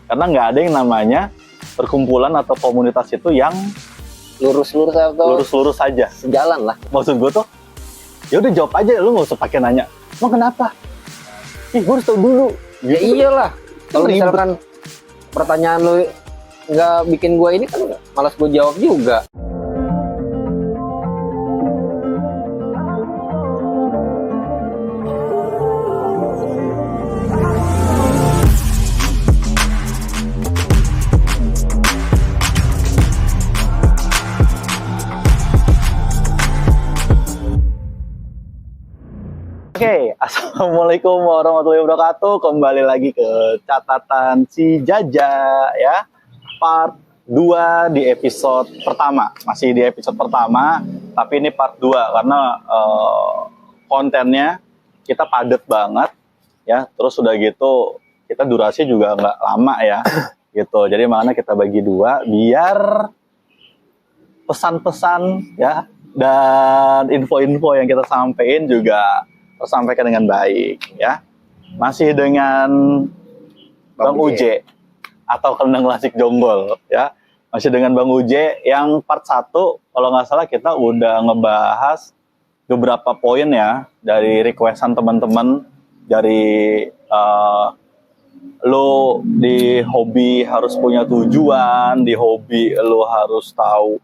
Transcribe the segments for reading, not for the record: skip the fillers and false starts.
Karena nggak ada yang namanya perkumpulan atau komunitas itu yang lurus-lurus atau lurus-lurus saja. sejalan lah. Maksud gue tuh, ya udah jawab aja, lu nggak usah pakai nanya. Emang kenapa? Ih, gue harus tahu dulu. Ya iyalah. Kalau misalkan pertanyaan lu nggak bikin gue ini kan malas gue jawab juga. Oke, assalamualaikum warahmatullahi wabarakatuh. Kembali lagi ke catatan si Jaja ya, part 2 di episode pertama. Masih di episode pertama, tapi ini part 2 karena kontennya kita padat banget ya. Terus udah gitu kita durasi juga nggak lama ya, gitu. Jadi makanya kita bagi 2 biar pesan-pesan ya dan info-info yang kita sampaikan juga tersampaikan dengan baik ya. Masih dengan Bang Uje atau Kendang Lasik Jonggol ya. Masih dengan Bang Uje yang part 1 kalau nggak salah kita udah ngebahas beberapa poin ya dari requestan teman-teman dari lo di hobi harus punya tujuan, di hobi lo harus tahu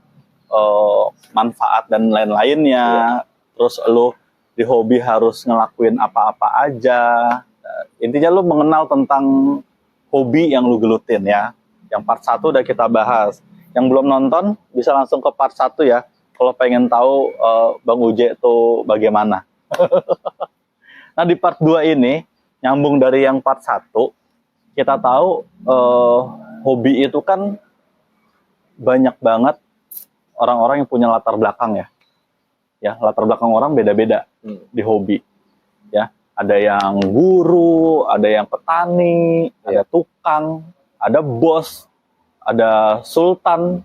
manfaat dan lain-lainnya. Terus lo di hobi harus ngelakuin apa-apa aja. Intinya lu mengenal tentang hobi yang lu gelutin ya. Yang part 1 udah kita bahas. Yang belum nonton bisa langsung ke part 1 ya. Kalau pengen tahu Bang Uje itu bagaimana. Nah di part 2 ini, nyambung dari yang part 1, kita tahu hobi itu kan banyak banget orang-orang yang punya latar belakang ya. Ya, latar belakang orang beda-beda di hobi. Ya, ada yang guru, ada yang petani, ada tukang, ada bos, ada sultan.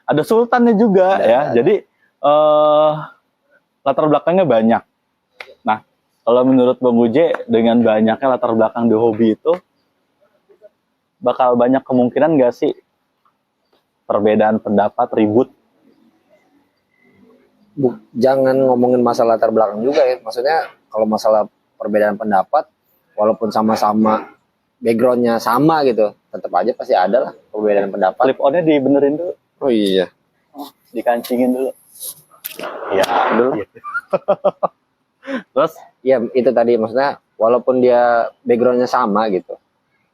Ada sultannya juga ya. Jadi latar belakangnya banyak. Nah, kalau menurut Bang Uje dengan banyaknya latar belakang di hobi itu bakal banyak kemungkinan nggak sih perbedaan pendapat, ribut? Jangan ngomongin masalah latar belakang juga ya. Maksudnya kalau masalah perbedaan pendapat, walaupun sama-sama backgroundnya sama gitu, tetap aja pasti ada lah perbedaan pendapat. Clip on-nya dibenerin dulu. Oh iya. Dikancingin dulu. Iya, dulu. Terus? Ya itu tadi maksudnya walaupun dia backgroundnya sama gitu,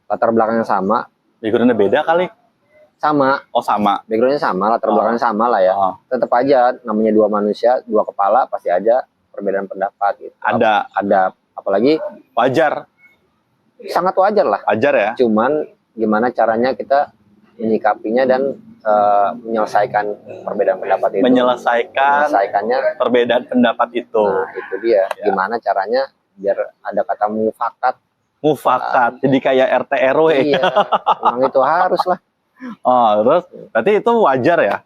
latar belakangnya sama. Backgroundnya beda kali? Sama. Oh sama. Backgroundnya sama, latar belakangnya sama lah ya. Tetap aja namanya dua manusia, dua kepala pasti ada perbedaan pendapat gitu. Ada apalagi wajar. Sangat wajar lah. Wajar ya. Cuman gimana caranya kita menyikapinya dan menyelesaikan perbedaan pendapat itu. Menyelesaikannya perbedaan pendapat itu. Nah, itu dia. Ya. Gimana caranya biar ada kata mufakat. Mufakat. Jadi kayak RT RW. Iya. Emang itu harus lah. Oh, terus berarti itu wajar ya.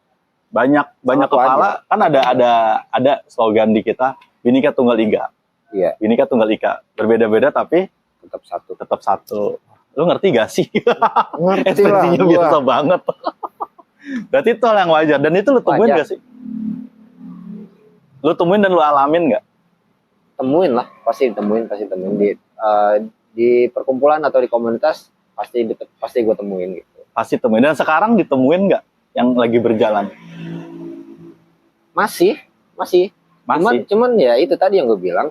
Banyak kepala wajar. Kan ada slogan di kita, Bhinneka Tunggal Ika. Iya. Bhinneka Tunggal Ika. Berbeda-beda tapi tetap satu. Lu ngerti gak sih? Ngerti ekspresinya lah, biasa banget. Berarti itu hal yang wajar dan itu lu temuin gak sih? Lu temuin dan lu alamin gak? Temuin lah, pasti temuin di perkumpulan atau di komunitas pasti gue temuin gitu. Pasti temuin. Dan sekarang ditemuin nggak yang lagi berjalan? Masih. Cuman ya itu tadi yang gue bilang,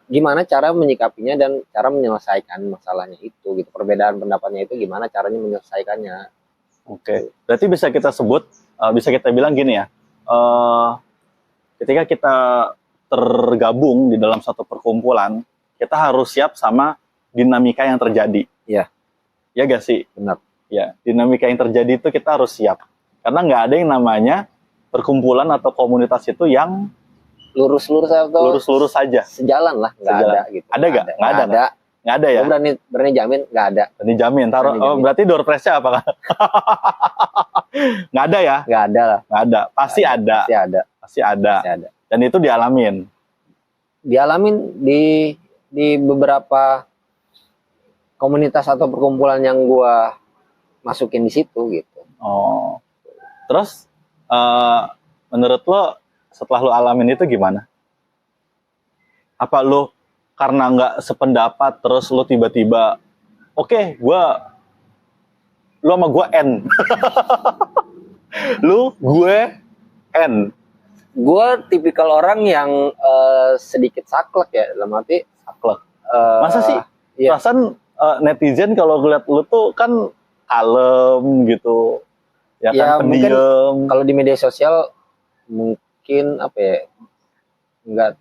gimana cara menyikapinya dan cara menyelesaikan masalahnya itu gitu. Perbedaan pendapatnya itu gimana caranya menyelesaikannya. Oke. Berarti bisa kita sebut, bisa kita bilang gini ya, ketika kita tergabung di dalam satu perkumpulan, kita harus siap sama dinamika yang terjadi. Iya. Ya gak sih? Benar. Ya, dinamika yang terjadi itu kita harus siap. Karena nggak ada yang namanya perkumpulan atau komunitas itu yang lurus-lurus saja. Sejalan lah, nggak ada gitu. Ada nggak? Nggak ada. Nggak ada ya? Berani jamin nggak ada. Berani jamin. Berarti door prize-nya apa? Nggak ada ya? Nggak ada lah. Nggak ada. Pasti ada. Dan itu dialamin di beberapa komunitas atau perkumpulan yang gua masukin di situ gitu. Oh. Terus menurut lo setelah lo alamin itu gimana? Apa lo karena nggak sependapat terus lo tiba-tiba oke, lu sama gue N. Lu, gue, N. Gue tipikal orang yang sedikit saklek ya, dalam arti Saklek. Masa sih? Iya. Perasaan netizen kalau ngeliat lu tuh kan kalem gitu. Ya Ya, kan, mungkin pendiam. kalau di media sosial mungkin apa ya, enggak,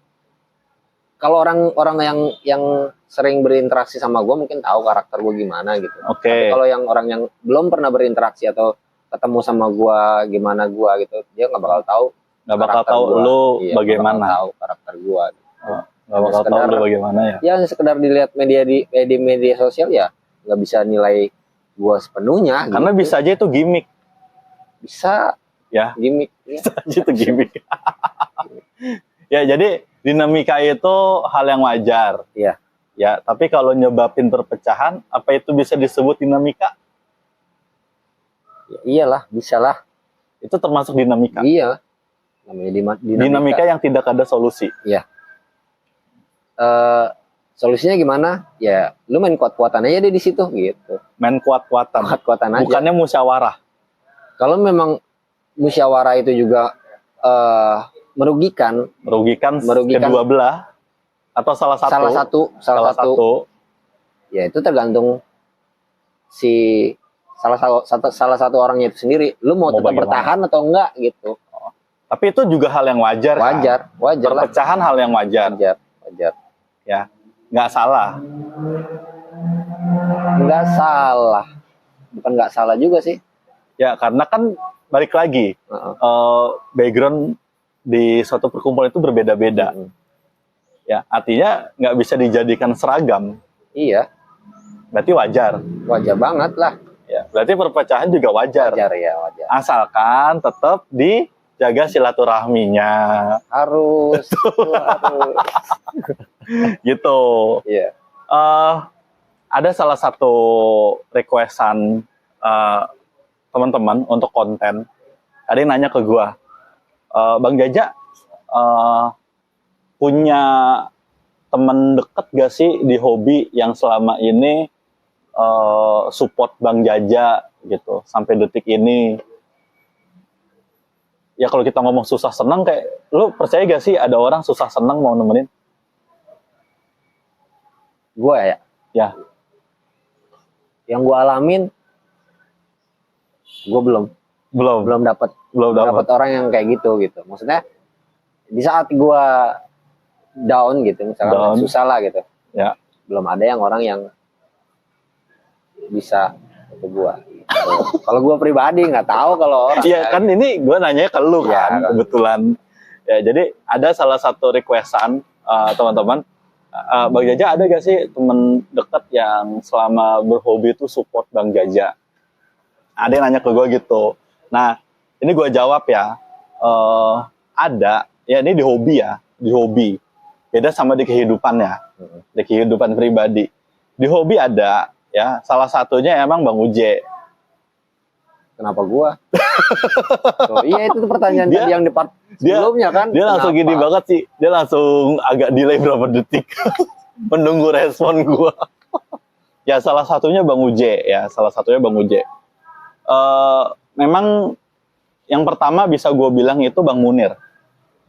kalau orang-orang yang sering berinteraksi sama gue mungkin tahu karakter gue gimana gitu. Oke. Tapi kalau yang orang yang belum pernah berinteraksi atau ketemu sama gue gimana gue gitu, dia nggak bakal tau bakal tahu gua. lu Iya, bagaimana. nggak bakal tahu karakter gue. Nggak bakal tahu lu bagaimana ya. Ya sekedar dilihat di media sosial ya nggak bisa nilai gue sepenuhnya. Karena gitu. bisa aja itu gimmick. Bisa Ya. gimmick. Ya. Bisa aja itu gimmick. Ya, jadi dinamika itu hal yang wajar. Iya. Ya, tapi kalau nyebabin perpecahan, apa itu bisa disebut dinamika? Ya, iyalah, bisa lah. Itu termasuk dinamika. Iya. Namanya Dinamika yang tidak ada solusi. Iya. Solusinya gimana? Ya, lu main kuat-kuatan aja deh di situ gitu. Main kuat-kuatan. Kuat-kuatan aja. Bukannya musyawarah. Kalau memang musyawarah itu juga merugikan kedua belah atau salah satu. salah satu. Ya itu tergantung si salah satu orangnya itu sendiri. Lu mau tetap bagaimana? bertahan atau enggak gitu. Tapi itu juga hal yang wajar. Wajar lah. Perpecahan hal yang wajar. Ya, nggak salah. Nggak salah. Bukan nggak salah juga sih. Ya, karena kan balik lagi, background di suatu perkumpulan itu berbeda-beda. Ya, artinya nggak bisa dijadikan seragam. Iya. Berarti wajar. Wajar banget lah. Ya, berarti perpecahan juga wajar. Wajar. Asalkan tetap dijaga silaturahminya. Harus. Gitu. Iya. Ada salah satu requestan teman-teman untuk konten. Ada yang nanya ke gua, Bang Jaja punya teman deket gak sih di hobi yang selama ini support Bang Jaja gitu sampai detik ini? Ya kalau kita ngomong susah senang, kayak lu percaya gak sih ada orang susah senang mau nemenin? Gue ya. Ya. Yang gue alamin, gue belum dapat orang yang kayak gitu. Maksudnya di saat gue down gitu, misalkan susah lah gitu. Ya. Belum ada orang yang bisa ke gue. Kalau gue pribadi nggak tahu kalau orang. Iya kan, ini gue nanya ke lu kan, kebetulan. Ya, jadi ada salah satu requestan teman-teman. Bang Jaja ada gak sih temen deket yang selama berhobi itu support Bang Jaja? Ada yang nanya ke gue gitu. Nah, ini gue jawab ya. Ada. Ya ini di hobi ya. Di hobi. Beda sama di kehidupan ya. Di kehidupan pribadi. Di hobi ada. Ya, salah satunya emang Bang Uje. Kenapa gua? Iya itu pertanyaan yang di part sebelumnya kan. Dia langsung gini banget sih. Dia langsung agak delay berapa detik menunggu respon gua. Ya salah satunya Bang Uje ya, memang yang pertama bisa gue bilang itu Bang Munir.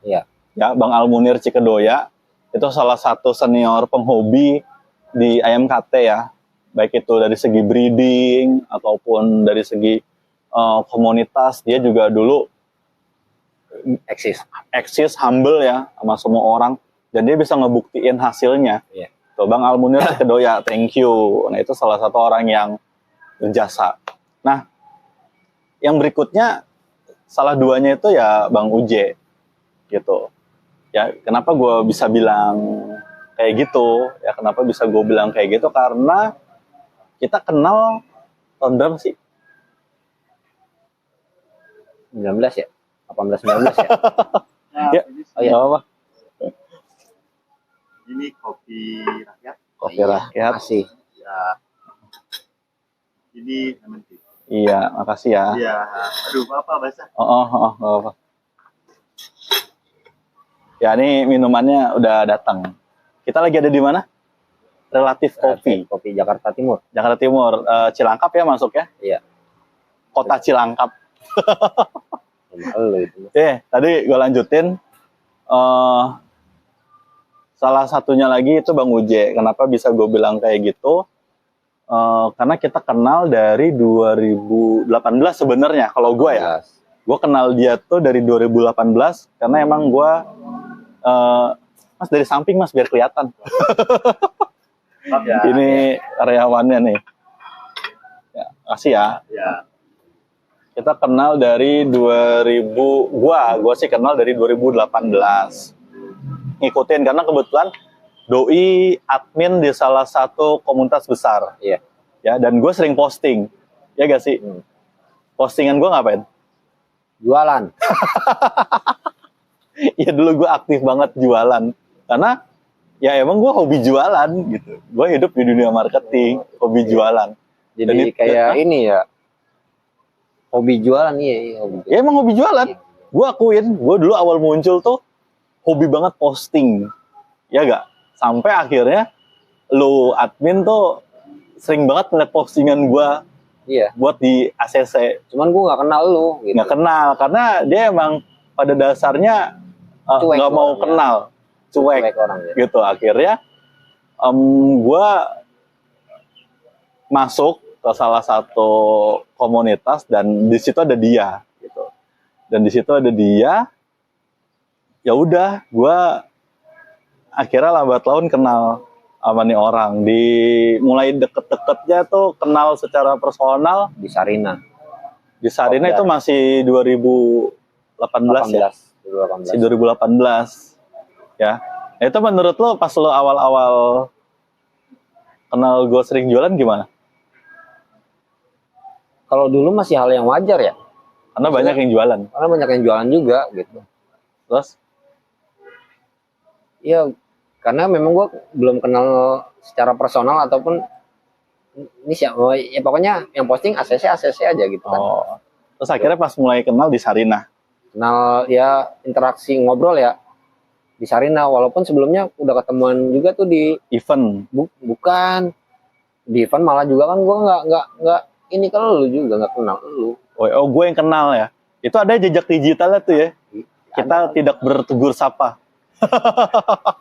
Iya. Ya, Bang Al Munir Cikedoya itu salah satu senior penghobi di AMKT ya. Baik itu dari segi breeding ataupun dari segi komunitas, dia juga dulu eksis humble ya sama semua orang, dan dia bisa ngebuktiin hasilnya. Yeah. Tuh, Bang Al Munir Cikedoya, thank you. Nah itu salah satu orang yang berjasa. Nah yang berikutnya salah duanya itu ya Bang Uje gitu. Ya kenapa gue bisa bilang kayak gitu? Ya kenapa bisa gue bilang kayak gitu? Karena kita kenal tahun berapa sih? 19 ya? 18-19 ya? Ya, oh iya. Apa? Ini kopi rakyat. Kopi rakyat. Masih. Ya, Ini lemon tea. Iya, makasih ya. Iya. Aduh, apa basah? Nggak apa-apa. Ya, ini minumannya udah datang. Kita lagi ada di mana? Relatif Kopi, Kopi Jakarta Timur. Jakarta Timur. Cilangkap ya masuk ya? Iya. Kota Cilangkap. Lu itu. Tadi gue lanjutin. Salah satunya lagi itu Bang Uje. Kenapa bisa gue bilang kayak gitu? Karena kita kenal dari 2018 sebenarnya. Kalau gue ya, gue kenal dia tuh dari 2018 karena emang gue, Mas dari samping Mas biar kelihatan. Ya. Ini karyawannya nih. Ya, kasih ya. Ya. Kita kenal dari 2000, gua sih kenal dari 2018. Ngikutin karena kebetulan doi admin di salah satu komunitas besar. Iya. Ya, dan gue sering posting. Ya gak sih? Postingan gue ngapain? Jualan. Ya dulu gue aktif banget jualan. Karena ya emang gue hobi jualan gitu. Gue hidup di dunia marketing, hobi jualan. Jadi Dan kayak ini ya. Hobi jualan, iya hobi. Ya emang hobi jualan. Gue akuin, gue dulu awal muncul tuh hobi banget posting. Ya gak? Sampai akhirnya lu admin tuh sering banget ngeliat postingan gue Iya. buat di ACC. Cuman gue nggak kenal lu. Gitu. Nggak kenal, karena dia emang pada dasarnya Cuek nggak mau orangnya. kenal. Cuek orangnya. gitu. Akhirnya gue masuk ke salah satu komunitas dan di situ ada dia gitu. Dan di situ ada dia. Ya udah, gue akhirnya lambat laun kenal sama nih orang. Mulai deket-deketnya tuh kenal secara personal Di Sarina. di Sarina. Itu masih 2018 ya. 2018. Si 2018 ya. Nah, itu menurut lo pas lo awal-awal kenal gue sering jualan gimana? Kalau dulu masih hal yang wajar ya. Karena banyak yang jualan. Karena banyak yang jualan juga gitu. Terus Iya, karena memang gue belum kenal secara personal ataupun ini siapa, ya pokoknya yang posting ACC aja gitu kan. Terus akhirnya pas mulai kenal di Sarina. Kenal ya, interaksi ngobrol ya di Sarina, walaupun sebelumnya udah ketemuan juga tuh di Event. bukan di event, malah juga kan gue nggak ini, kalau lu juga nggak kenal lu. Oh, gue yang kenal ya. Itu ada jejak digitalnya tuh ya. Kita tidak bertegur sapa.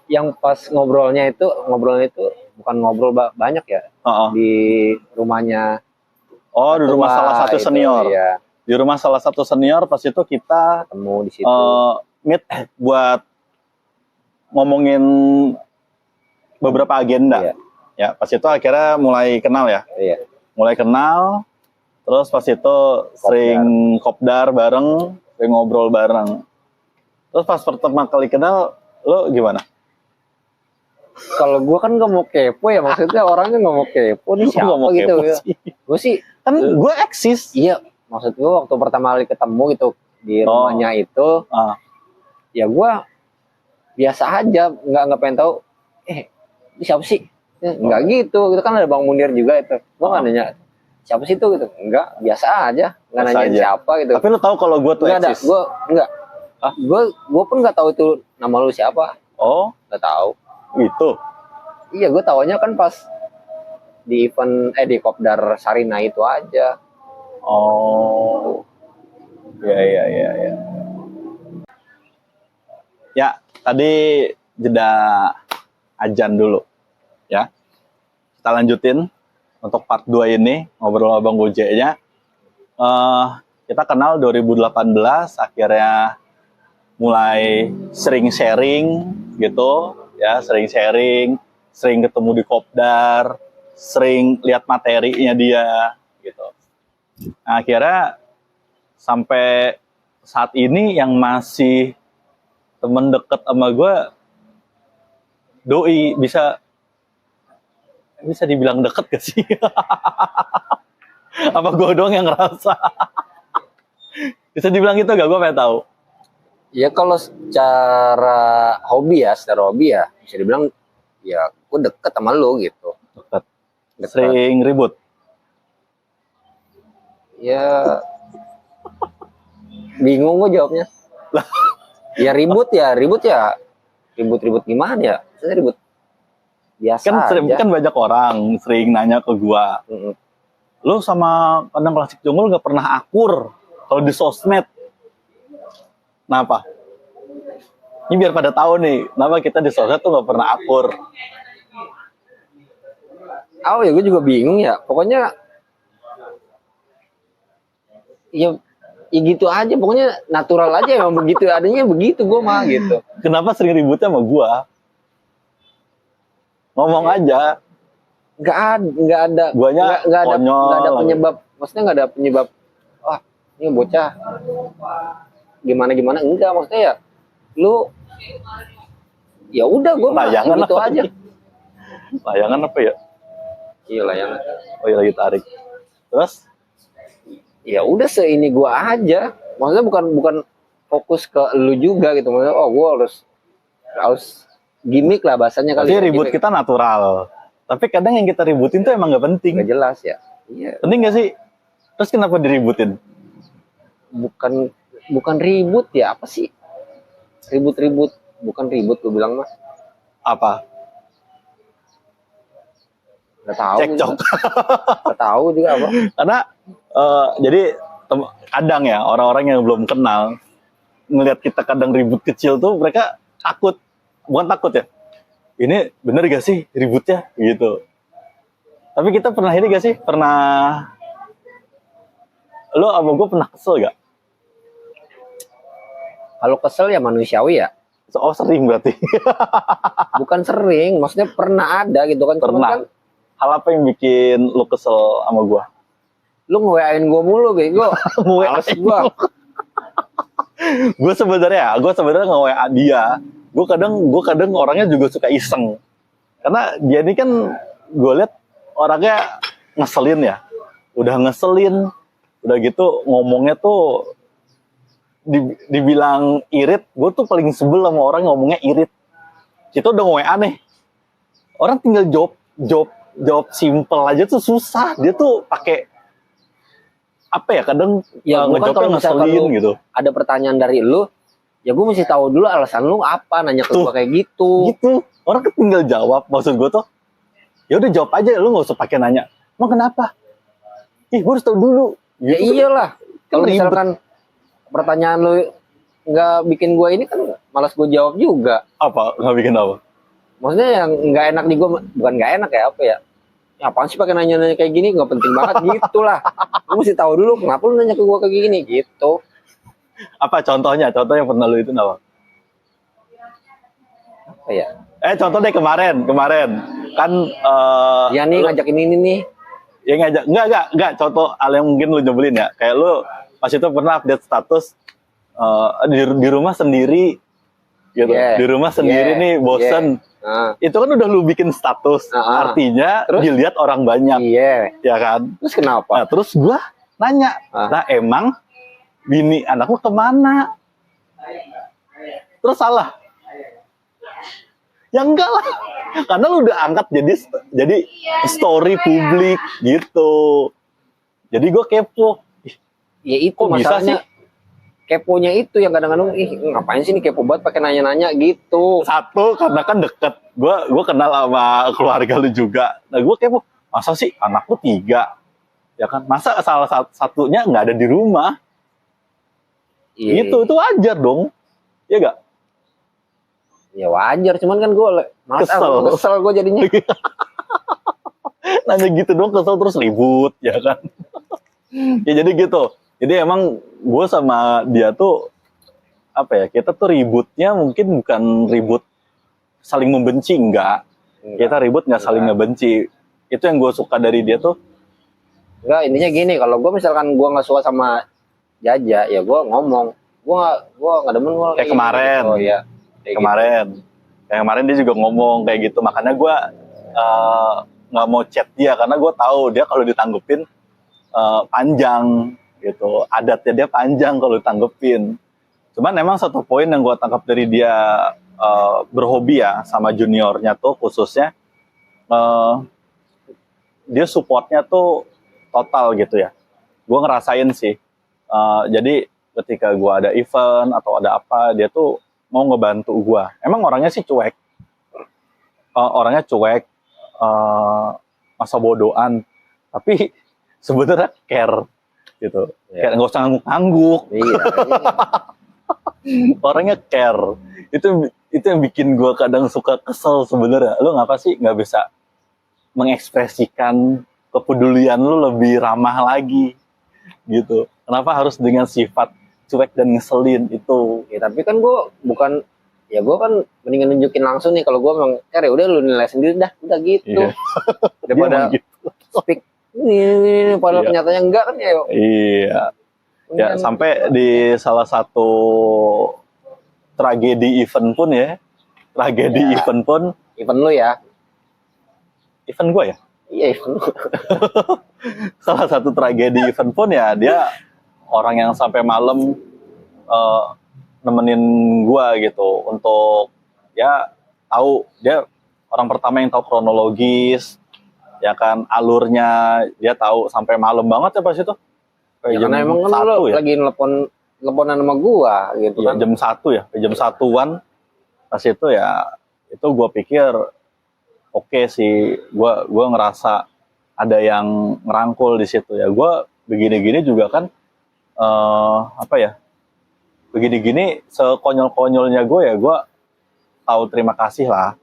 Yang pas ngobrolnya itu bukan ngobrol banyak ya, di rumahnya. Oh, di rumah salah satu itu, senior. iya. Di rumah salah satu senior pas itu kita Ketemu di situ. meet buat ngomongin beberapa agenda. Iya. Ya, pas itu akhirnya mulai kenal ya. Iya. Mulai kenal, terus pas itu sering kopdar bareng, sering ngobrol bareng. Terus pas pertama kali kenal, lo gimana? Kalau gue kan nggak mau kepo ya, maksudnya orangnya nggak mau kepo nih siapa Nggak mau gitu kepo ya. sih. Gue sih Kan gue eksis. iya, maksud gue waktu pertama kali ketemu gitu di rumahnya itu, ya gue biasa aja, nggak pengen tahu. Ini siapa sih? Nggak gitu, itu kan ada Bang Munir juga itu. Gue nggak nanya siapa sih itu gitu, nggak, biasa aja, nggak Biasa nanya aja. siapa gitu. Tapi lo tahu kalau gue tuh Nggak ada, eksis. gue nggak. Gue pun nggak tahu itu nama lu siapa, Oh, nggak tahu. gitu. Iya, gue taunya kan pas di event di Kopdar Sarina itu aja. Oh, ya. Ya, tadi jeda ajan dulu, ya. Kita lanjutin untuk part 2 ini ngobrol sama Bang Gojeknya. Kita kenal 2018, akhirnya mulai sering sharing gitu, ya, sering sharing, sering ketemu di Kopdar, sering lihat materinya dia gitu. Nah, akhirnya sampai saat ini yang masih temen deket sama gue, doi, bisa dibilang deket gak sih? Apa gue doang yang ngerasa? Bisa dibilang gitu gak? Gue pengen tahu. Ya kalau secara hobi ya, bisa dibilang ya gue deket sama lu gitu. Deket. Sering ribut. Ya bingung gue jawabnya. Ya ribut ya, ribut gimana ya? Maksudnya ribut biasa aja. Kan banyak orang sering nanya ke gua, lu sama Kandang Klasik Jonggol gak pernah akur kalau di sosmed. Kenapa? Ini biar pada tahu nih, kenapa kita di sosmed tuh gak pernah akur. Oh ya, gue juga bingung ya. Pokoknya ya gitu aja. Pokoknya natural aja, emang begitu adanya begitu gue mah gitu. Kenapa sering ributnya sama gua? Ngomong aja. Nggak ada. Guanya nggak ada konyol. penyebab. Maksudnya nggak ada penyebab. Wah, ini bocah gimana. Enggak, maksudnya ya lu ya udah gue mah Layangan gitu apa aja. nih? Layangan apa ya? Iya layangan. Oh iya lagi tarik. Terus? Ya udah seini gue aja. Maksudnya bukan fokus ke lu juga gitu. Maksudnya oh gue harus gimmick lah bahasanya kali. Tapi ribut kita natural. Tapi kadang yang kita ributin tuh emang gak penting. Gak jelas ya. Iya. Penting gak sih? Terus kenapa diributin? Bukan ribut ya, apa sih? Ribut. Bukan ribut gue bilang mah. Apa? Gak tahu. Cekcok. Gak tahu juga apa. Karena jadi kadang ya orang-orang yang belum kenal ngelihat kita kadang ribut kecil tuh mereka takut. Bukan takut ya. Ini bener gak sih ributnya gitu. Tapi kita pernah ini gak sih? Pernah lo sama gue pernah kesel gak? Kalau kesel ya manusiawi ya. Oh sering berarti. Bukan sering, maksudnya pernah ada gitu kan. Pernah. Kan, hal apa yang bikin lo kesel sama gue? lu nge-WA-in gue mulu bego. Males gue. Gue sebenarnya nge-WA dia. Gue kadang orangnya juga suka iseng. Karena dia ini kan gue lihat orangnya ngeselin ya. Udah ngeselin, udah gitu ngomongnya tuh dibilang irit. Gue tuh paling sebel sama orang ngomongnya irit. Kita udah nge-WA nih. Orang tinggal jawab simple aja tuh susah. Dia tuh pakai apa ya, kadang Ya gue kan kalau misalkan ngeselin lu gitu. ada pertanyaan dari lu, ya gue mesti tahu dulu alasan lu apa nanya ke gue kayak gitu. Gitu. Orang tinggal jawab. Maksud gue tuh, ya udah jawab aja, lu nggak usah pakai nanya. Emang kenapa? Ih, gue harus tahu dulu. Ya Gitu. iyalah. Kalau Kan ribet. misalkan pertanyaan lu nggak bikin gue ini kan malas gue jawab juga. Apa? Nggak bikin apa? Maksudnya yang nggak enak di gue, bukan nggak enak ya apa ya? Ya apaan sih pakai nanya-nanya kayak gini, nggak penting banget gitu lah. Lu mesti tahu dulu kenapa lu nanya ke gue kayak gini gitu. Apa contohnya? Contohnya yang pernah lu itu apa? Apa ya? Contoh deh kemarin kan Ya nih ngajakin ini nih. ya ngajak enggak contoh hal yang mungkin lu nyebelin ya. Kayak lu pas itu pernah update status di rumah sendiri gitu. Yeah. Di rumah sendiri Yeah. nih bosen. Nah, Itu kan udah lu bikin status. Artinya Terus? dilihat orang banyak. iya. Ya kan? Terus kenapa? Nah, terus gua nanya, nah emang bini anakmu kemana? Terus salah? Ya enggak lah, karena lu udah angkat jadi story publik gitu. Jadi gue kepo. Ya itu Kok bisa masalahnya. Keponya itu yang kadang-kadang ngapain sih nih kepo banget pakai nanya-nanya gitu. Satu karena kan deket, gue kenal sama keluarga lu juga. Nah gue kepo, masa sih anak lu 3? Ya kan, masa salah satunya nggak ada di rumah? Iya. Itu wajar dong, ya gak? Ya wajar, cuman kan gue kesel gue jadinya. Nanya gitu dong, kesel terus ribut, ya kan? Ya jadi gitu. Jadi emang gue sama dia tuh apa ya? Kita tuh ributnya mungkin bukan ribut saling membenci, enggak. Kita ribut nggak saling ngebenci. Itu yang gue suka dari dia tuh. Enggak, intinya gini, kalau gue misalkan gue nggak suka sama Jaja, ya gue ngomong, gue nggak demen gue Kayak kemarin. Gitu. Oh iya. Kayak Kemarin dia juga ngomong kayak gitu. Makanya gue nggak mau chat dia karena gue tahu dia kalau ditanggepin panjang gitu. Adatnya dia panjang kalau ditanggepin. Cuman emang satu poin yang gue tangkap dari dia berhobi ya sama juniornya tuh khususnya dia supportnya tuh total gitu ya. gue ngerasain sih. Jadi ketika gue ada event atau ada apa, dia tuh mau ngebantu gue. Emang orangnya sih cuek, masa bodohan, tapi sebenarnya care gitu. Ya. Kayak nggak usah ngangguk-ngangguk. Iya. Orangnya care. Itu yang bikin gue kadang suka kesel sebenarnya. Lu ngapa sih nggak bisa mengekspresikan kepedulian lu lebih ramah lagi gitu? Kenapa harus dengan sifat cuek dan ngeselin itu? Ya, tapi kan gue bukan, ya gue kan mendingan nunjukin langsung nih kalau gue memang care, ya udah lu nilai sendiri dah, udah gitu. Iya. Daripada Dia gitu. speak ini padahal Iya. kenyataannya enggak kan ya. Iya. Ya, Kan, sampai di salah satu tragedi event pun ya. Tragedi Ya. event pun, event lu ya. event gue ya. Iya, event lu. Salah satu tragedi event pun ya, dia orang yang sampai malam nemenin gua gitu untuk ya tahu, dia orang pertama yang tahu kronologis ya kan, alurnya dia tahu sampai malam banget ya pas itu. Ya, karena emang kan lu lagi teleponan sama gua gitu ya, kan. jam 1 ya, jam 1-an pas itu ya. Itu gua pikir oke sih, gua ngerasa ada yang ngerangkul di situ ya. Gua begini-gini juga kan apa ya, begini-gini sekonyol-konyolnya gue ya, gue tahu terima kasih lah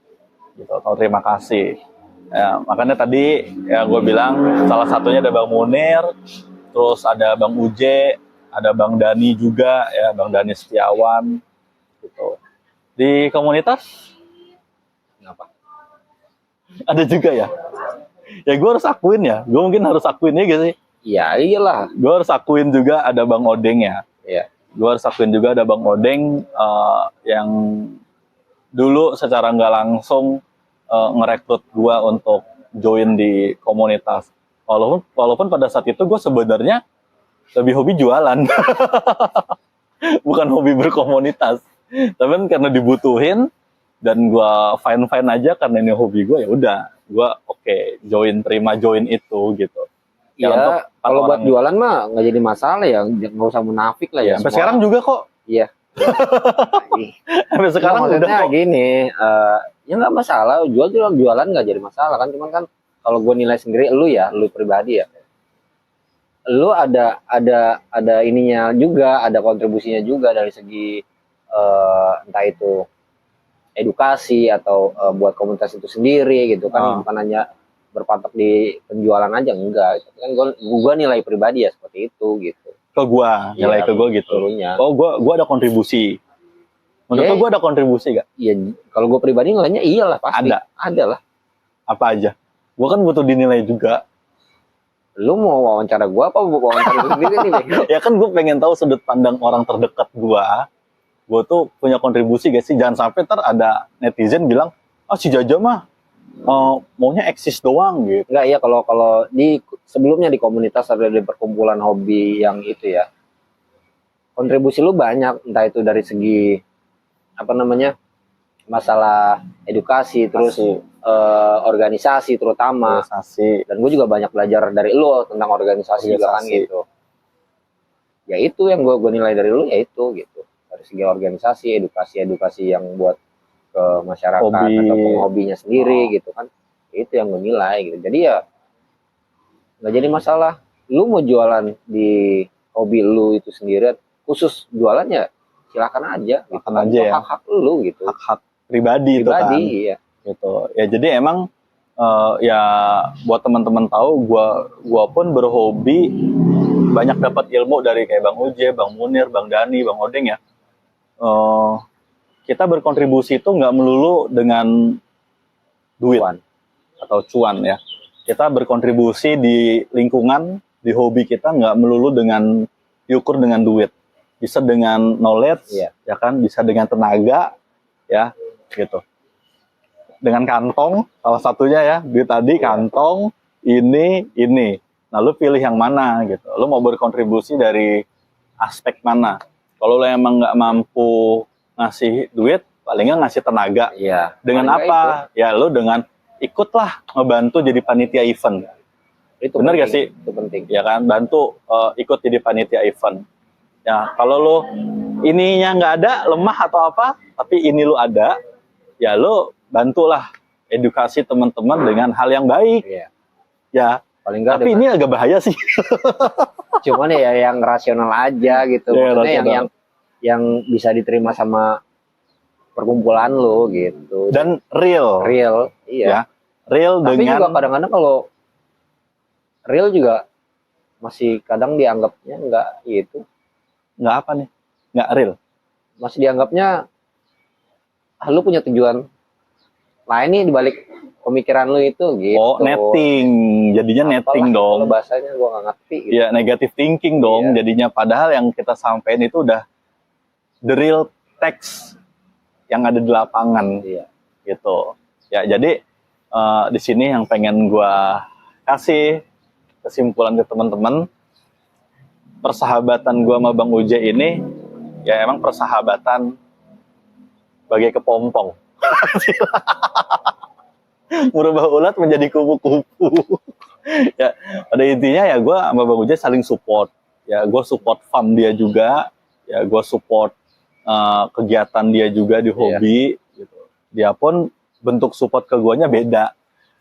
gitu, tahu terima kasih ya. Makanya tadi ya gue bilang salah satunya ada Bang Munir, terus ada Bang Uje, ada Bang Dani juga ya, Bang Dani Setiawan gitu. Di komunitas Kenapa? ada juga ya. Ya gue harus akuin ya, gue mungkin harus akuin ya gitu sih. Iya, iyalah. Gue harus akuin juga ada Bang Odeng ya. Iya. Gue harus akuin juga ada Bang Odeng yang dulu secara nggak langsung ngerekrut gue untuk join di komunitas. Walaupun pada saat itu gue sebenarnya lebih hobi jualan, bukan hobi berkomunitas. Tapi kan karena dibutuhin dan gue fine aja karena ini hobi gue, ya udah gue oke, terima join itu gitu. Ya, untuk kalau buat orang- jualan mah nggak jadi masalah ya, nggak usah munafik lah ya. Sampai sekarang juga kok. Iya. Sampai sekarang udah maksudnya kok. gini, ya nggak masalah, jualan nggak jadi masalah kan, cuman kan kalau gue nilai sendiri, lu pribadi ya, lu ada ininya juga, ada kontribusinya juga dari segi entah itu edukasi atau buat komunitas itu sendiri gitu kan, bukan hanya berpatok di penjualan aja, enggak gitu. Kan gue nilai pribadi ya seperti itu gitu. Ke gua, nilai ke gua gitu. Seluruhnya. Oh, gua ada kontribusi. Menurut Ya. gua ada kontribusi gak? Iya, kalau gue pribadi nilainya iyalah pasti. Ada lah. Apa aja? Gua kan butuh dinilai juga. Lu mau wawancara gue apa mau wawancara lu sendiri nih, Bego? Ya kan gue pengen tahu sudut pandang orang terdekat gua. Gua tuh punya kontribusi gak sih? Jangan sampai ada netizen bilang, si Jaja mah maunya eksis doang gitu. Enggak, ya kalau sebelumnya di komunitas atau di perkumpulan hobi yang itu ya, kontribusi lu banyak, entah itu dari segi apa namanya, masalah edukasi, terus organisasi terutama. Organisasi. Dan gue juga banyak belajar dari lu tentang organisasi juga kan gitu. Ya itu yang gue nilai dari lu, ya itu gitu. Dari segi organisasi, edukasi yang buat ke masyarakat Hobi. atau hobinya sendiri gitu kan. Itu yang gue nilai gitu. Jadi ya nggak jadi masalah. Lu mau jualan di hobi lu itu sendiri, khusus jualannya silakan aja. Silakan aja ya. Hak-hak lu gitu. Hak-hak pribadi itu kan. Iya. Gitu. Ya jadi emang ya buat teman-teman tahu, gua pun berhobi banyak dapat ilmu dari kayak Bang Uje, Bang Munir, Bang Dani, Bang Odeng ya. Kita berkontribusi itu nggak melulu dengan duit atau cuan ya. Kita berkontribusi di lingkungan, di hobi kita nggak melulu dengan diukur dengan duit. Bisa dengan knowledge, ya kan, bisa dengan tenaga, ya, gitu. Dengan kantong, salah satunya ya, duit tadi, kantong, ini. Nah, lu pilih yang mana gitu. Lu mau berkontribusi dari aspek mana? Kalau lu emang nggak mampu ngasih duit, paling nggak ngasih tenaga. Iya. Dengan apa? Ya lu dengan ikutlah ngebantu jadi panitia event. Itu Bener penting, gak sih? Itu penting. Ya kan, bantu ikut jadi panitia event. Ya, kalau lo ininya nggak ada, lemah atau apa, tapi ini lo ada, ya lo bantulah edukasi teman-teman dengan hal yang baik. Iya. Ya, Paling enggak tapi ini agak bahaya sih. cuman ya yang rasional aja gitu. Ya, Maksudnya rasional. yang bisa diterima sama perkumpulan lo gitu. Dan real. Real, iya. Ya, real Tapi dengan juga kadang-kadang kalau real juga masih kadang dianggapnya enggak gitu. nggak apa nih, nggak real. Masih dianggapnya lu punya tujuan lain nih dibalik pemikiran lu itu gitu. Oh, netting, jadinya netting Apalah, dong. kalau bahasanya gua nggak ngerti gitu. Ya, negative thinking dong. Iya. Jadinya padahal yang kita sampaikan itu udah the real text yang ada di lapangan. Iya. Gitu. Ya, jadi di sini yang pengen gua kasih kesimpulan ke teman-teman, persahabatan gua sama Bang Uje ini ya emang persahabatan bagai kepompong. Merubah ulat menjadi kupu-kupu. Ya, pada intinya ya gua sama Bang Uje saling support. Ya, gua support farm dia juga. Ya, gua support kegiatan dia juga di hobi. Gitu. Dia pun bentuk support ke guanya beda,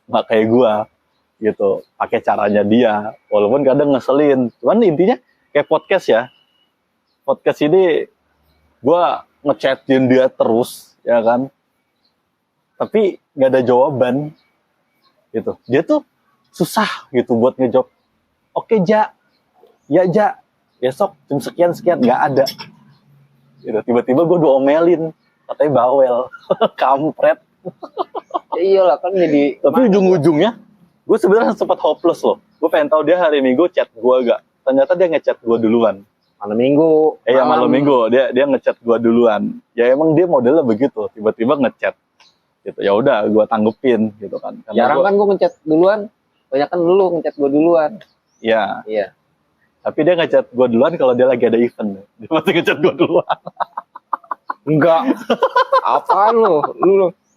nggak kayak gua gitu, pakai caranya dia, walaupun kadang ngeselin. Cuman intinya kayak podcast ya, podcast ini gua ngechatin dia terus, ya kan, tapi nggak ada jawaban gitu. Dia tuh susah gitu buat ngejawab. Oke Ja, ya Ja, besok jam sekian nggak ada. Gitu. Tiba-tiba gue diomelin, katanya bawel, kampret. Ya iyalah kan jadi. Tapi ujung-ujungnya gue sebenarnya sempat hopeless loh. Gue pengen tahu dia hari Minggu chat gue gak. Ternyata dia ngechat gue duluan. Malam minggu. Ya malam Minggu dia ngechat gue duluan. Ya emang dia modelnya begitu, tiba-tiba ngechat. Gitu. Ya udah gue tanggepin gitu kan. Karena Jarang kan gue ngechat duluan. Banyak kan lu ngechat gue duluan. Ya. Iya. Tapi dia ngechat gue duluan kalau dia lagi ada event. Dia masih ngechat gue duluan. Enggak. Apaan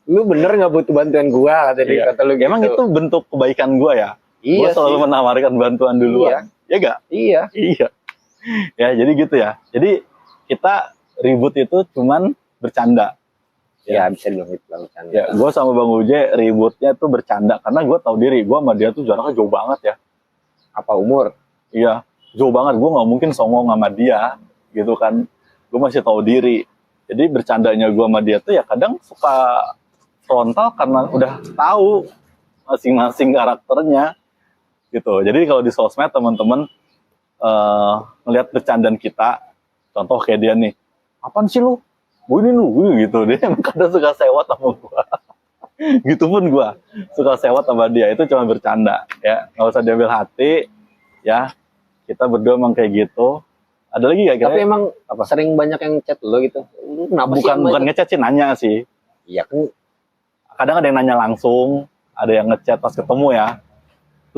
lu bener nggak butuh bantuan gua kata dia, Iya. kata lu gitu. Emang itu bentuk kebaikan gue ya. Gue Iya selalu sih. menawarkan bantuan duluan. Ya gak? Iya. Iya. Ya, jadi gitu ya. Jadi kita ribut itu cuman bercanda. Ya bisa dibilang gitu lah bercanda. Ya, gue sama Bang Uje ributnya tuh bercanda karena gue tahu diri gue sama dia tuh jaraknya jauh banget ya. Apa umur? Iya, jauh banget. Gue nggak mungkin songong sama dia, gitu kan. Gue masih tahu diri. Jadi bercandanya gue sama dia tuh ya kadang suka frontal karena udah tahu masing-masing karakternya, gitu. Jadi kalau di sosmed teman-teman ngelihat bercandaan kita, contoh kayak dia nih, apaan sih lu? Ini lu, gitu. Dia emang kadang suka sewot sama gue. Gitu pun gue suka sewot sama dia, itu cuma bercanda ya, nggak usah diambil hati ya. Kita berdua emang kayak gitu. Ada lagi gak kira? Tapi emang sering banyak yang chat lo gitu. Lu kenapa sih? bukan ngechat sih, nanya sih. Iya kan. Kadang ada yang nanya langsung, ada yang ngechat pas ketemu ya.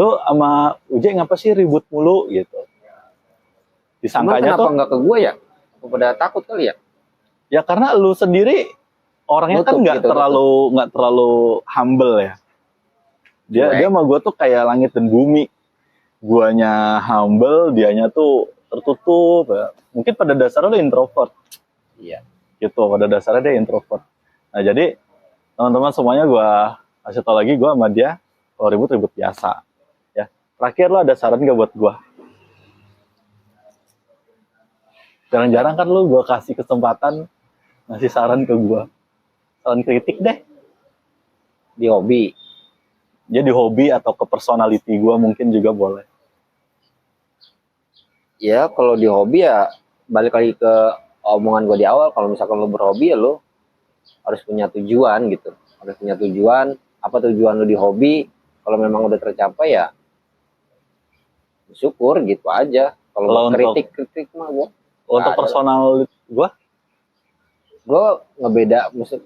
Lu sama Uje ngapa sih ribut mulu gitu. Cuman Disangkanya kenapa tuh nggak ke gua ya? Apa pada takut kali ya? ya karena lu sendiri orangnya kan Nutup nggak gitu, terlalu humble ya. Dia sama gue tuh kayak langit dan bumi. Guanya humble, dianya tuh tertutup ya. Mungkin pada dasarnya dia introvert. Iya. Gitu, pada dasarnya dia introvert. Nah jadi teman-teman semuanya gue kasih tau lagi, gue sama dia kalau ribut biasa ya. Terakhir lo ada saran gak buat gue? Jarang-jarang kan lo gue kasih kesempatan ngasih saran ke gue, saran kritik deh. Di hobi. Jadi hobi atau ke personality gue mungkin juga boleh. Ya kalau di hobi ya balik lagi ke omongan gua di awal, kalau misalkan lo berhobi ya lo harus punya tujuan gitu. Harus punya tujuan. Apa tujuan lo di hobi? Kalau memang udah tercapai ya syukur gitu aja. Kalau kritik mah gua untuk ada. personal gue ngebeda, maksud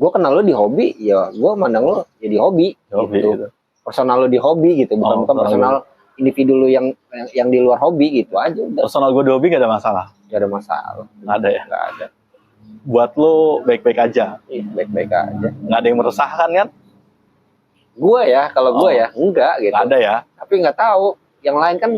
gue kenal lo di hobi, ya gue mandang lo ya di hobi gitu. Personal lo di hobi gitu, bukan personal individu lo yang di luar hobi gitu aja. Udah. Personal gue di hobi gak ada masalah. Gak ada masalah. Gak ada ya? Gak ada. Buat lo baik-baik aja. Baik-baik aja. Gak ada yang meresahkan kan? Gua ya, kalau gua ya enggak gitu. Nggak ada ya. Tapi nggak tahu yang lain kan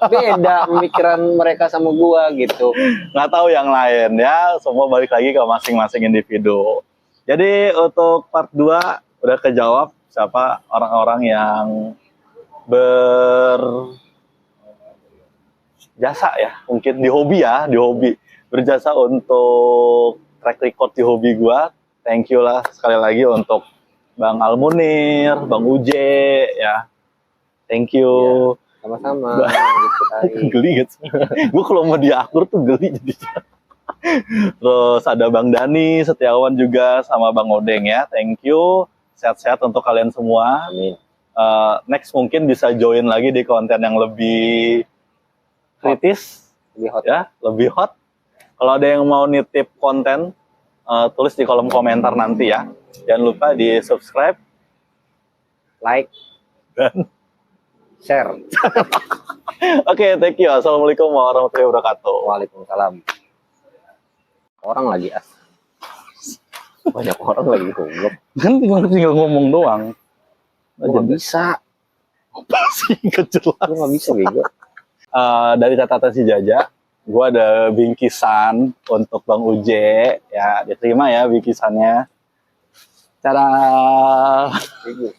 beda pemikiran mereka sama gua gitu. Nggak tahu yang lain ya. Semua balik lagi ke masing-masing individu. Jadi untuk part 2 udah kejawab siapa orang-orang yang berjasa ya, mungkin di hobi ya, di hobi berjasa untuk track record di hobi gua. Thank you lah sekali lagi untuk Bang Almunir, Bang Uje ya. Thank you. Sama-sama. Gitu kali. Geli gitu. Gue kalau mau dia akur tuh geli jadi. Terus ada Bang Dani Setiawan juga sama Bang Odeng ya. Thank you. Sehat-sehat untuk kalian semua. Amin. Next mungkin bisa join lagi di konten yang lebih kritis, Lebih hot. ya, lebih hot. Kalau ada yang mau nitip konten, tulis di kolom komentar nanti ya. Jangan lupa di subscribe Like, dan share. Oke, thank you. Assalamualaikum warahmatullahi wabarakatuh. Waalaikumsalam. Orang lagi banyak orang lagi goblok. Kan tinggal ngomong doang. Gua nggak bisa. Apa sih nggak jelas. Gua nggak bisa bego. Dari catatan si Jaja, gue ada bingkisan untuk Bang Uje, ya diterima ya bingkisannya. Cara Bego.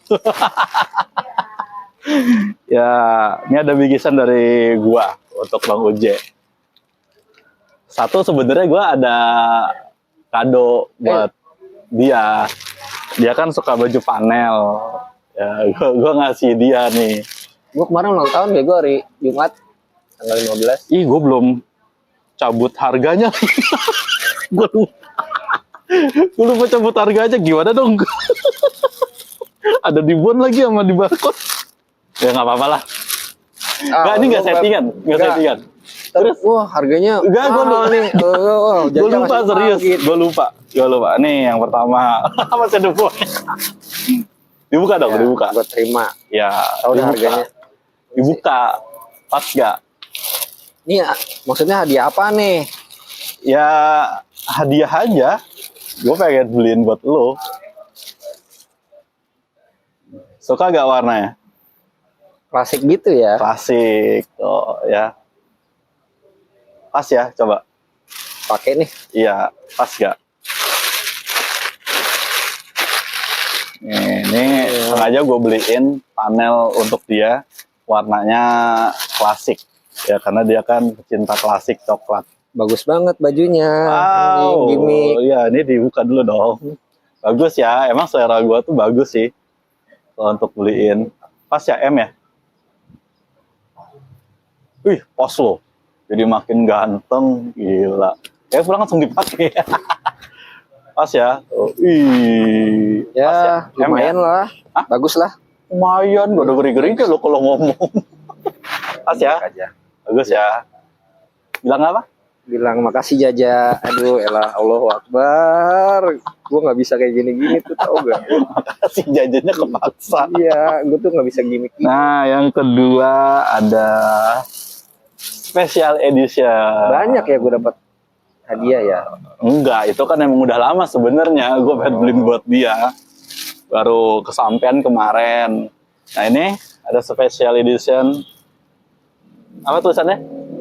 ya, ini ada bingkisan dari gua untuk Bang Uje. Satu sebenarnya gua ada kado buat dia. Dia kan suka baju panel. Ya, gua ngasih dia nih. Gua kemarin ulang tahun bego hari Jumat tanggal 15. Ih, gue belum cabut harganya. Gue lupa cabut harganya. Gimana dong? Ada dibuat lagi sama di barcode. Ya nggak apa-apa lah. Nggak, ini nggak settingan. Nggak settingan. Terus, wah harganya Enggak, gue lupa. Gue lupa, serius. Gue lupa. Nih yang pertama. Masih ada buat. Dibuka dong, Ya, dibuka. Gua terima. Ya, Tahu dah dibuka. harganya. Dibuka. Pas gak? Ini maksudnya hadiah apa nih? Ya hadiah aja. Gue pengen beliin buat lo. Suka gak warnanya? Klasik gitu ya. Klasik. Oh ya. Pas ya, coba. Pakai nih. Iya, pas gak? Ini sengaja gue beliin panel untuk dia. Warnanya klasik. Ya, karena dia kan pecinta klasik coklat. Bagus banget bajunya. Wow, Gimik. ya ini dibuka dulu dong. Bagus ya, emang selera gua tuh bagus sih kalau untuk beliin. Pas ya M ya? Wih, pas loh. Jadi makin ganteng, gila. Kayak pulang langsung dipakai. Pas ya? Oh, ih, Ya, pas ya? M lumayan ya? lah. Hah? Bagus lah. Lumayan, gak ada geri-geri lo kalau ngomong. Pas ya? Aja. Bagus ya. Bilang apa? Bilang makasih Jaja. Aduh, elah, Allahu Akbar. Gue nggak bisa kayak gini-gini tuh, tau gak? Si jajannya kepaksa. Iya, gue tuh nggak bisa gimmick. Nah, yang kedua ada special edition. Banyak ya gue dapat hadiah ya. Enggak, itu kan emang udah lama sebenarnya. Gue pengen beliin buat dia. Baru kesampean kemarin. Nah ini ada special edition. Apa tulisannya?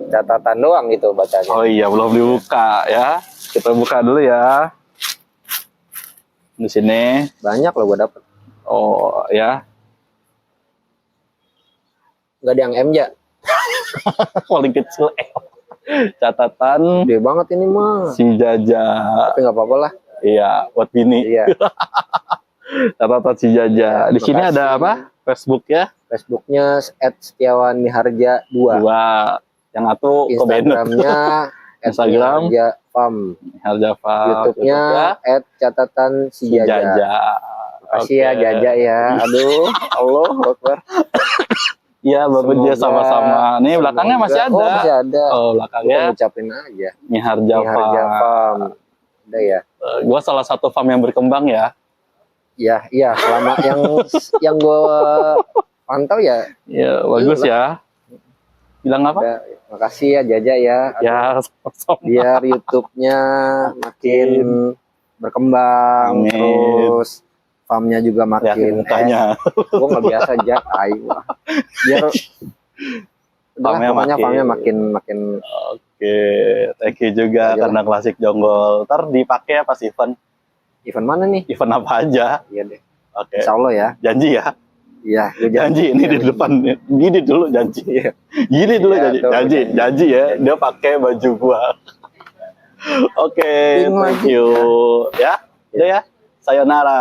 Catatan doang gitu bacanya. Oh iya, belum dibuka ya. Kita buka dulu ya. Di sini. Banyak loh gue dapet. Oh ya. Gak ada yang M ya? Paling kecil. Catatan Gede banget ini mah. si Jaja. Tapi nggak apa-apa lah. Iya, buat bini. Iya. Catatan si Jaja. Di sini ada makasih. apa? Facebook ya. Facebooknya @setiawan_niharja 2. Dua. Yang satu ke banner. Instagramnya Instagram. @niharja_fam. Harjava. YouTube-nya @catatan si si Jaja. Jaja. Makasih ya Oke. Jaja ya. Aduh, Allah Akbar. Iya, Bapak dia Semoga- sama-sama. Nih belakangnya masih ada. Oh, masih ada. Oh, belakangnya Gua ngucapin aja. Niharja Niharja Farm. Farm. Ada ya. Gua salah satu farm yang berkembang ya. Iya, iya. Selama yang gua pantau ya. Ya, bagus ya. Bilang apa? Ada. Makasih ya Jaja ya. Ya, sama-sama. Biar YouTube-nya makin berkembang. Amin. Terus farmnya juga Lihatin makin mukanya. gue nggak biasa aja biar Farmnya farmnya makin Oke, thank you juga Ayolah. karena klasik jonggol. Ntar dipakai pas event mana nih? event apa aja. Iya deh. Oke, Insya Allah ya. janji ya. Iya, gue Janji ini di depan. Gini dulu janji. Iya. Gini dulu Iya, janji. tuh, Janji ya. Dia pakai baju gua. Oke, Bingung thank lagi. you. Ya, udah ya. Sayonara.